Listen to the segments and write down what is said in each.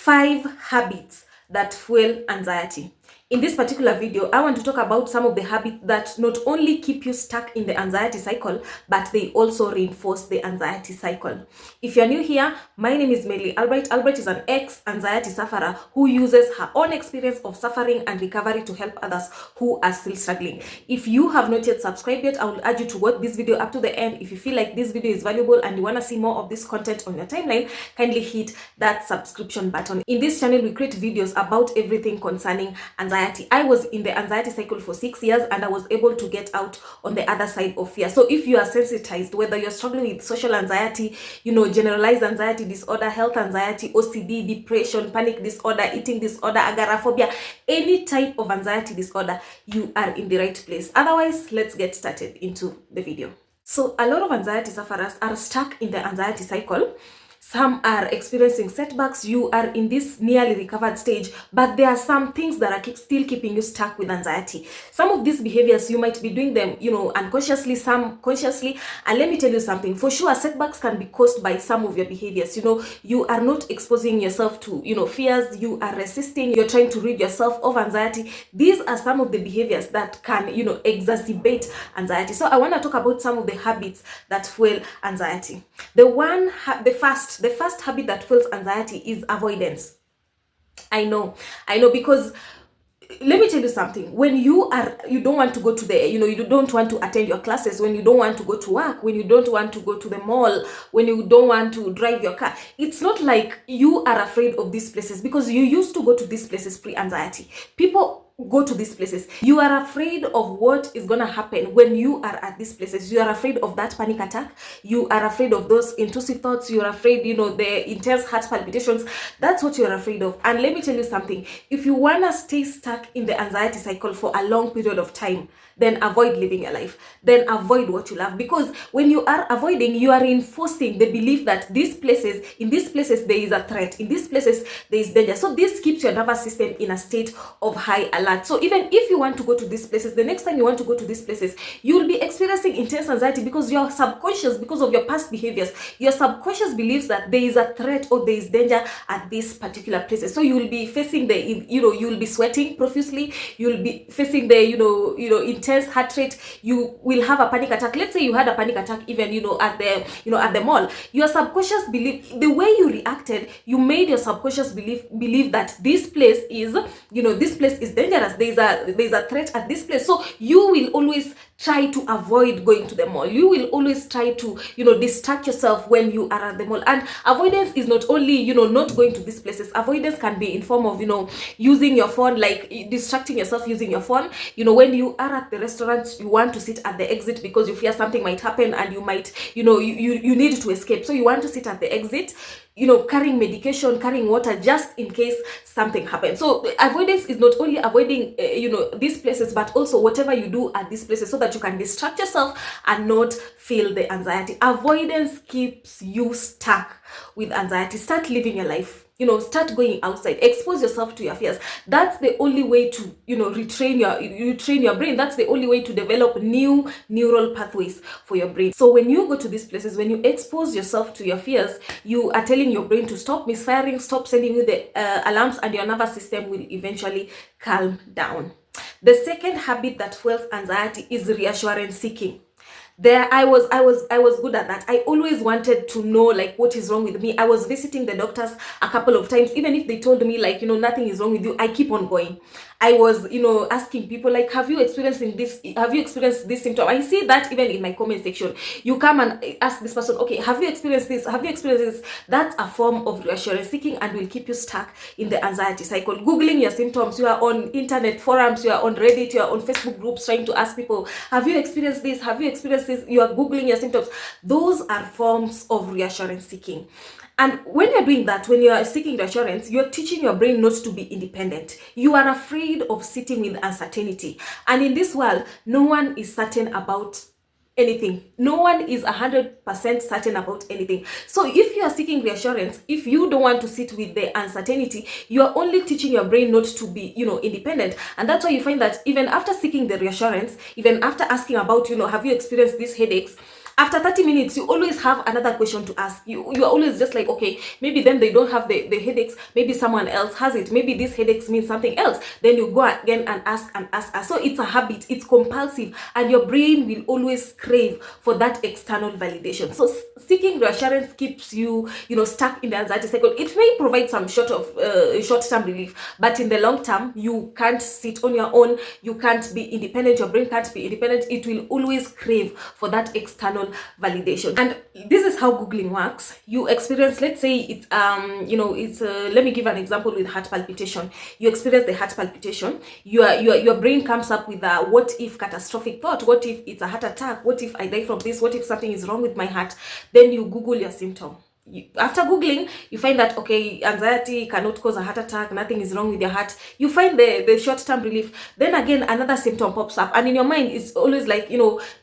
5 habits that fuel anxiety. In this particular video, I want to talk about some of the habits that not only keep you stuck in the anxiety cycle, but they also reinforce the anxiety cycle. If you're new here, my name is Melly Albright. Albright is an ex-anxiety sufferer who uses her own experience of suffering and recovery to help others who are still struggling. If you have not yet subscribed yet, I will urge you to watch this video up to the end. If you feel like this video is valuable and you want to see more of this content on your timeline, kindly hit that subscription button. In this channel, we create videos about everything concerning anxiety. I was in the anxiety cycle for 6 years and I was able to get out on the other side of fear. So if you are sensitized, whether you're struggling with social anxiety, generalized anxiety disorder, health anxiety, OCD, depression, panic disorder, eating disorder, agoraphobia, any type of anxiety disorder, you are in the right place. Otherwise, let's get started into the video. So a lot of anxiety sufferers are stuck in the anxiety cycle. Some are experiencing setbacks. You are in this nearly recovered stage, but there are some things that are still keeping you stuck with anxiety. Some of these behaviors, you might be doing them, unconsciously, some consciously. And let me tell you something, for sure, setbacks can be caused by some of your behaviors. You are not exposing yourself to, fears. You are resisting. You're trying to rid yourself of anxiety. These are some of the behaviors that can, exacerbate anxiety. So I want to talk about some of the habits that fuel anxiety. The first habit that fuels anxiety is avoidance. I know, because let me tell you something. When you don't want to go to the, you don't want to attend your classes, when you don't want to go to work, when you don't want to go to the mall, when you don't want to drive your car, it's not like you are afraid of these places, because you used to go to these places pre-anxiety. People go to these places. You are afraid of what is gonna happen when you are at these places. You are afraid of that panic attack. You are afraid of those intrusive thoughts. You are afraid, the intense heart palpitations. That's what you are afraid of. And let me tell you something. If you wanna stay stuck in the anxiety cycle for a long period of time, then avoid living your life. Then avoid what you love. Because when you are avoiding, you are reinforcing the belief that in these places there is a threat. In these places there is danger. So this keeps your nervous system in a state of high alert. So even if you want to go to these places, the next time you want to go to these places, you will be experiencing intense anxiety, because your subconscious, because of your past behaviors, your subconscious believes that there is a threat or there is danger at these particular places. So you will be facing you will be sweating profusely. You will be facing the intense heart rate. You will have a panic attack. Let's say you had a panic attack even at the mall. Your subconscious belief, the way you reacted, you made your subconscious believe that this place is dangerous. There's a threat at this place. So you will always try to avoid going to the mall. You will always try to distract yourself when you are at the mall. And avoidance is not only not going to these places. Avoidance can be in form of using your phone, like distracting yourself using your phone. When you are at the restaurant, you want to sit at the exit because you fear something might happen and you might you need to escape, so you want to sit at the exit, carrying medication, carrying water, just in case something happens. So avoidance is not only avoiding these places, but also whatever you do at these places, so that you can distract yourself and not feel the anxiety. Avoidance keeps you stuck with anxiety. Start living your life. Start going outside. Expose yourself to your fears. That's the only way to train your brain. That's the only way to develop new neural pathways for your brain. So when you go to these places, when you expose yourself to your fears, you are telling your brain to stop misfiring, stop sending you the alarms, and your nervous system will eventually calm down. The second habit that fuels anxiety is reassurance seeking. I was good at that. I always wanted to know what is wrong with me. I was visiting the doctors a couple of times. Even if they told me nothing is wrong with you, I keep on going. I was asking people have you experienced this symptom? I see that even in my comment section. You come and ask this person, okay, have you experienced this? Have you experienced this? That's a form of reassurance seeking and will keep you stuck in the anxiety cycle. Googling your symptoms. You are on internet forums, you are on Reddit, you are on Facebook groups trying to ask people, have you experienced this? Have you experienced this? You are Googling your symptoms. Those are forms of reassurance seeking. And when you're doing that, when you're seeking reassurance, you're teaching your brain not to be independent. You are afraid of sitting with uncertainty. And in this world, no one is certain about anything. No one is 100% certain about anything. So if you are seeking reassurance, if you don't want to sit with the uncertainty, you are only teaching your brain not to be, independent. And that's why you find that even after seeking the reassurance, even after asking about, have you experienced these headaches, After 30 minutes, you always have another question to ask. You are always just like, okay, maybe then they don't have the headaches, maybe someone else has it, maybe these headaches mean something else. Then you go again and ask and ask. So it's a habit, it's compulsive, and your brain will always crave for that external validation. So seeking reassurance keeps you, stuck in the anxiety cycle. It may provide some short-term relief, but in the long term, you can't sit on your own, you can't be independent, your brain can't be independent. It will always crave for that external validation. And this is how Googling works. You experience, let's say it's let me give an example with heart palpitation. You experience the heart palpitation, your brain comes up with a what if catastrophic thought. What if it's a heart attack? What if I die from this? What if something is wrong with my heart? Then you Google your symptom. After Googling, you find that, okay, anxiety cannot cause a heart attack, nothing is wrong with your heart. You find the short-term relief. Then again, another symptom pops up, and in your mind, it's always like,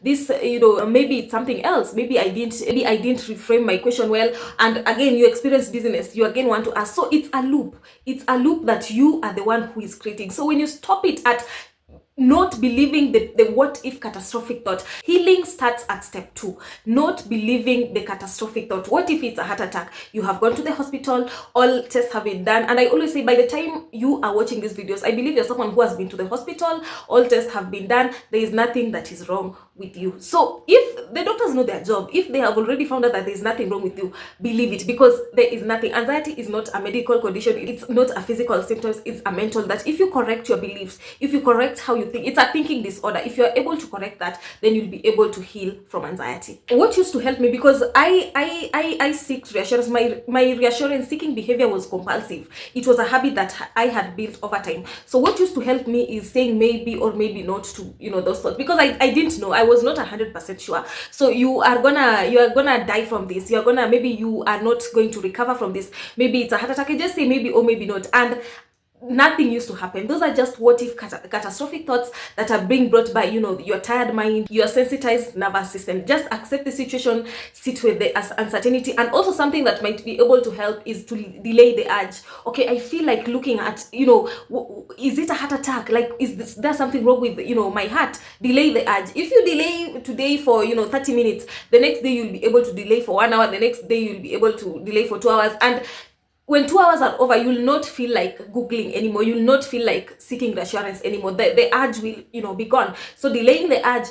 this, maybe it's something else. Maybe I didn't reframe my question well. And again, you experience dizziness. You again want to ask. So it's a loop. It's a loop that you are the one who is creating. So when you stop it at not believing the what if catastrophic thought, healing starts at step 2. Not believing the catastrophic thought. What if it's a heart attack? You have gone to the hospital, all tests have been done, and I always say, by the time you are watching these videos, I believe you're someone who has been to the hospital, all tests have been done, there is nothing that is wrong with you. So if the doctors know their job, if they have already found out that there is nothing wrong with you, believe it, because there is nothing. Anxiety is not a medical condition, it's not a physical symptom, it's a mental. That if you correct your beliefs, if you correct how you think, it's a thinking disorder. If you're able to correct that, then you'll be able to heal from anxiety. What used to help me, because I seek reassurance, my reassurance seeking behavior was compulsive. It was a habit that I had built over time. So what used to help me is saying maybe or maybe not to those thoughts, because I didn't know, I was not 100% sure. So you are gonna die from this, maybe you are not going to recover from this, maybe it's a heart attack. I just say maybe or maybe not, and nothing used to happen. Those are just what if catastrophic thoughts that are being brought by your tired mind, your sensitized nervous system. Just accept the situation, sit with the uncertainty. And also something that might be able to help is to delay the urge. Okay, I feel like looking at, is it a heart attack? Like, is there something wrong with my heart? Delay the urge. If you delay today for 30 minutes, the next day you'll be able to delay for 1 hour, the next day you'll be able to delay for 2 hours. And when 2 hours are over, you'll not feel like Googling anymore. You'll not feel like seeking reassurance anymore. The urge will, be gone. So delaying the urge,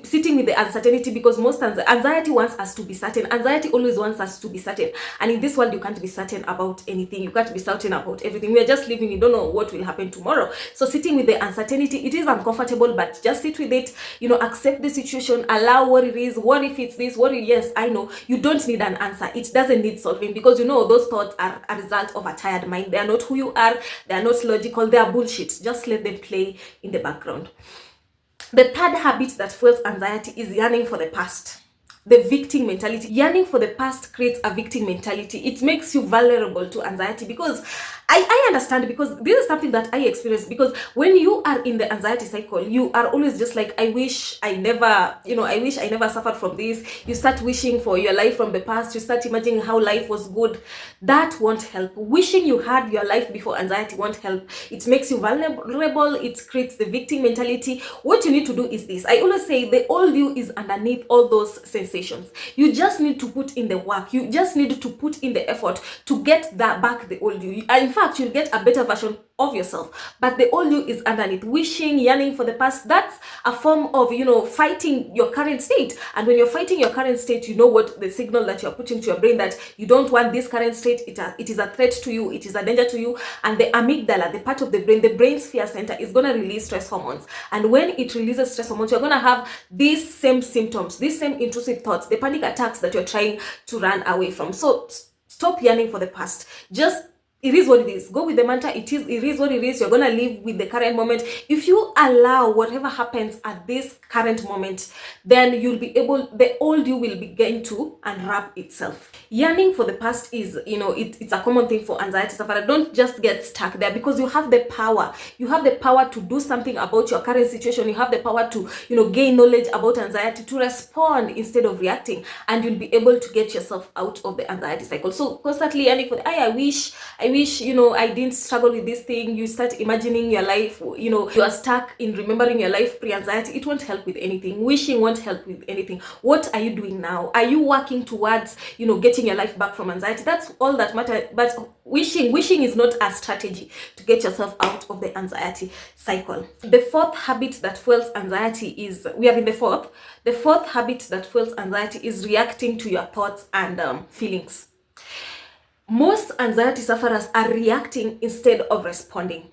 sitting with the uncertainty, because most times anxiety wants us to be certain. Anxiety always wants us to be certain. And in this world, you can't be certain about anything. You can't be certain about everything. We are just living. You don't know what will happen tomorrow. So sitting with the uncertainty, it is uncomfortable, but just sit with it. Accept the situation. Allow what it is. What if it's this? What if, yes, I know. You don't need an answer. It doesn't need solving, because those thoughts are a result of a tired mind. They are not who you are. They are not logical. They are bullshit. Just let them play in the background. The third habit that fuels anxiety is yearning for the past. The victim mentality. Yearning for the past creates a victim mentality. It makes you vulnerable to anxiety, because I understand, because this is something that I experienced. Because when you are in the anxiety cycle, you are always just like, I wish I never suffered from this. You start wishing for your life from the past. You start imagining how life was good. That won't help. Wishing you had your life before anxiety won't help. It makes you vulnerable. It creates the victim mentality. What you need to do is this. I always say the old you is underneath all those sensations. You just need to put in the work. You just need to put in the effort to get that back, the old you. In fact, you'll get a better version of yourself, but the old you is underneath. Wishing, yearning for the past, that's a form of fighting your current state. And when you're fighting your current state, what the signal that you're putting to your brain, that you don't want this current state. It is a threat to you, it is a danger to you. And the amygdala, the part of the brain's fear center, is going to release stress hormones. And when it releases stress hormones, you're going to have these same symptoms, these same intrusive thoughts, the panic attacks that you're trying to run away from. So stop yearning for the past. Just, it is what it is. Go with the mantra, it is what it is. You're gonna live with the current moment. If you allow whatever happens at this current moment, then you'll be able, the old you will begin to unwrap itself. Yearning for the past is, it's a common thing for anxiety sufferers. Don't just get stuck there, because you have the power. You have the power to do something about your current situation. You have the power to, gain knowledge about anxiety, to respond instead of reacting, and you'll be able to get yourself out of the anxiety cycle. So constantly yearning for the, I I wish, you know, I didn't struggle with this thing. You start imagining your life, you know, you are stuck in remembering your life pre-anxiety. It won't help with anything. Wishing won't help with anything. What are you doing now? Are you working towards, you know, getting your life back from anxiety? That's all that matters. But wishing is not a strategy to get yourself out of the anxiety cycle. The fourth habit that fuels anxiety is, we are in the fourth. The fourth habit that fuels anxiety is reacting to your thoughts and feelings. Most anxiety sufferers are reacting instead of responding.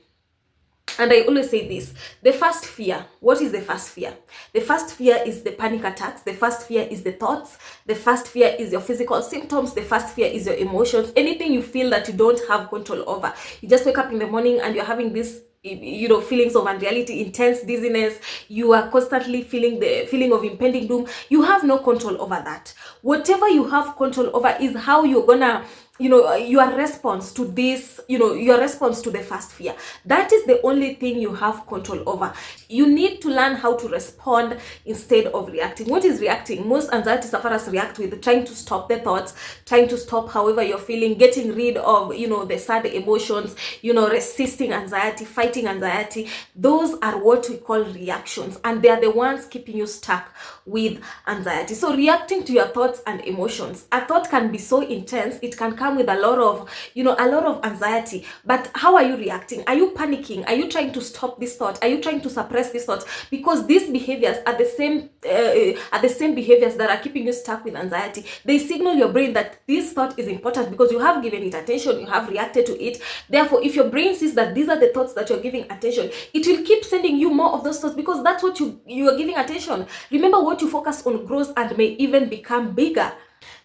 And I always say this, the first fear. What is the first fear? The first fear is the panic attacks. The first fear is the thoughts. The first fear is your physical symptoms. The first fear is your emotions. Anything you feel that you don't have control over. You just wake up in the morning and you're having this, you know, feelings of unreality, intense dizziness. You are constantly feeling the feeling of impending doom. You have no control over that. Whatever you have control over is how you're gonna, you know, your response to this, you know, your response to the first fear. That is the only thing you have control over. You need to learn how to respond instead of reacting. What is reacting? Most anxiety sufferers react with trying to stop the thoughts, trying to stop however you're feeling, getting rid of, you know, the sad emotions, you know, resisting anxiety, fighting anxiety. Those are what we call reactions, and they are the ones keeping you stuck with anxiety. So reacting to your thoughts and emotions. A thought can be so intense, it can come with a lot of, you know, a lot of anxiety. But how are you reacting? Are you panicking? Are you trying to stop this thought? Are you trying to suppress this thought? Because these behaviors are the same behaviors that are keeping you stuck with anxiety. They signal your brain that this thought is important because you have given it attention, you have reacted to it. Therefore, if your brain sees that these are the thoughts that you're giving attention, it will keep sending you more of those thoughts because that's what you are giving attention. Remember, what you focus on grows and may even become bigger.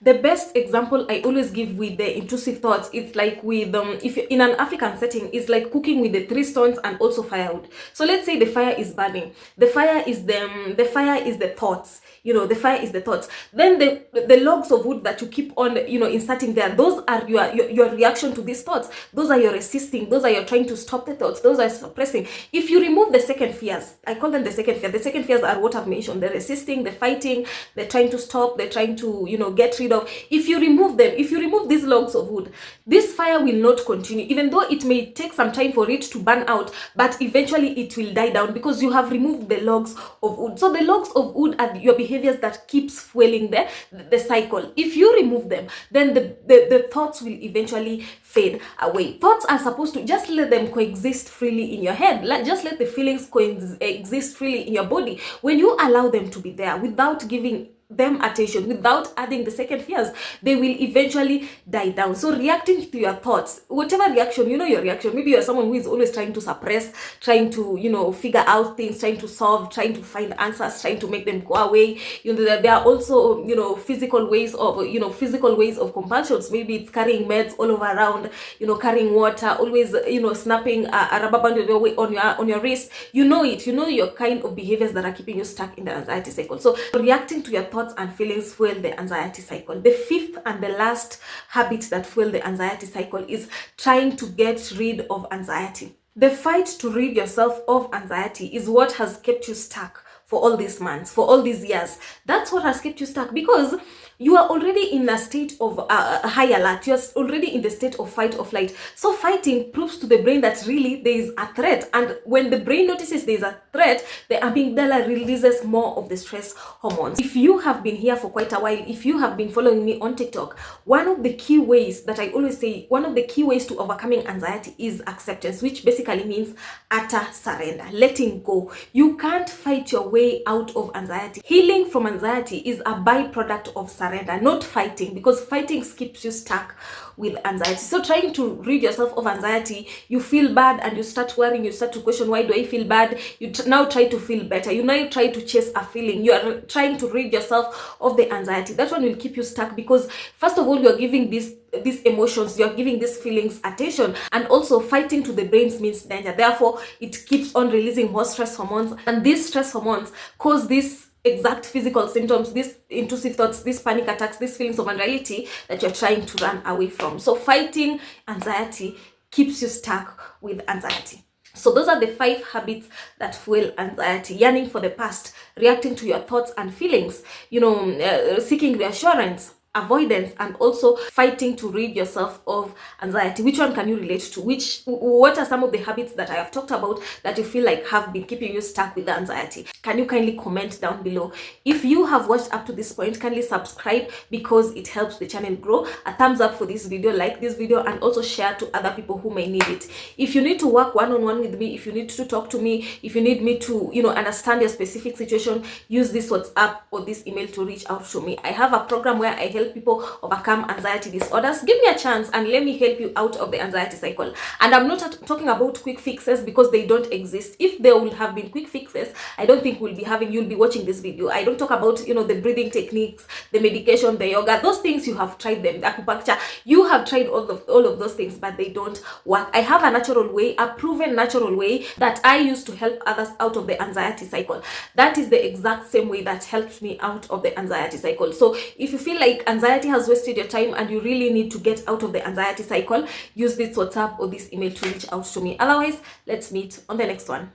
The best example I always give with the intrusive thoughts, it's like with if you're in an African setting, it's like cooking with the 3 stones and also firewood. So let's say the fire is burning. The fire is the thoughts. You know, the fire is the thoughts. Then the logs of wood that you keep on, you know, inserting there, those are your reaction to these thoughts. Those are your resisting. Those are your trying to stop the thoughts. Those are suppressing. If you remove the second fears, I call them the second fear. The second fears are what I've mentioned: the resisting, the fighting, the trying to stop, the trying to, you know, get rid of. If you remove them, if you remove these logs of wood, this fire will not continue, even though it may take some time for it to burn out, but eventually it will die down because you have removed the logs of wood. So the logs of wood are your behaviors that keeps fueling the cycle. If you remove them, then the thoughts will eventually fade away. Thoughts are supposed to just let them coexist freely in your head. Just let the feelings coexist freely in your body. When you allow them to be there without giving them attention, without adding the second fears, they will eventually die down. So reacting to your thoughts, whatever reaction, you know, your reaction, maybe you're someone who is always trying to suppress, trying to, you know, figure out things, trying to solve, trying to find answers, trying to make them go away. You know, there are also, you know, physical ways of compulsions. Maybe it's carrying meds all over around, you know, carrying water, always, you know, snapping a rubber band on your wrist. You know it, you know your kind of behaviors that are keeping you stuck in the anxiety cycle. So reacting to your thoughts and feelings fuel the anxiety cycle. The fifth and the last habit that fuel the anxiety cycle is trying to get rid of anxiety. The fight to rid yourself of anxiety is what has kept you stuck for all these months, for all these years. That's what has kept you stuck because you are already in a state of high alert. You're already in the state of fight or flight. So fighting proves to the brain that really there is a threat. And when the brain notices there is a threat, the amygdala releases more of the stress hormones. If you have been here for quite a while, if you have been following me on TikTok, one of the key ways that I always say, one of the key ways to overcoming anxiety is acceptance, which basically means utter surrender, letting go. You can't fight your way out of anxiety. Healing from anxiety is a byproduct of surrender, not fighting, because fighting keeps you stuck with anxiety. So trying to rid yourself of anxiety, you feel bad and you start worrying, you start to question, why do I feel bad? You now try to feel better. You now try to chase a feeling. You are trying to rid yourself of the anxiety. That one will keep you stuck because first of all, you are giving these emotions, you're giving these feelings attention, and also fighting to the brains means danger. Therefore, it keeps on releasing more stress hormones, and these stress hormones cause these exact physical symptoms, these intrusive thoughts, these panic attacks, these feelings of unreality that you're trying to run away from. So fighting anxiety keeps you stuck with anxiety. So those are the 5 habits that fuel anxiety: yearning for the past, reacting to your thoughts and feelings, seeking reassurance, avoidance, and also fighting to rid yourself of anxiety. Which one can you relate to? What are some of the habits that I have talked about that you feel like have been keeping you stuck with the anxiety? Can you kindly comment down below? If you have watched up to this point, kindly subscribe because it helps the channel grow. A thumbs up for this video, like this video, and also share to other people who may need it. If you need to work one-on-one with me, if you need to talk to me, if you need me to understand your specific situation, use this WhatsApp or this email to reach out to me. I have a program where I help people overcome anxiety disorders. Give me a chance and let me help you out of the anxiety cycle. And I'm not talking about quick fixes because they don't exist. If there will have been quick fixes, I don't think you'll be watching this video. I don't talk about the breathing techniques, the medication, the yoga. Those things you have tried them, the acupuncture. You have tried all of those things, but they don't work. I have a natural way, a proven natural way that I use to help others out of the anxiety cycle. That is the exact same way that helped me out of the anxiety cycle. So if you feel like anxiety has wasted your time and you really need to get out of the anxiety cycle, use this WhatsApp or this email to reach out to me. Otherwise, let's meet on the next one.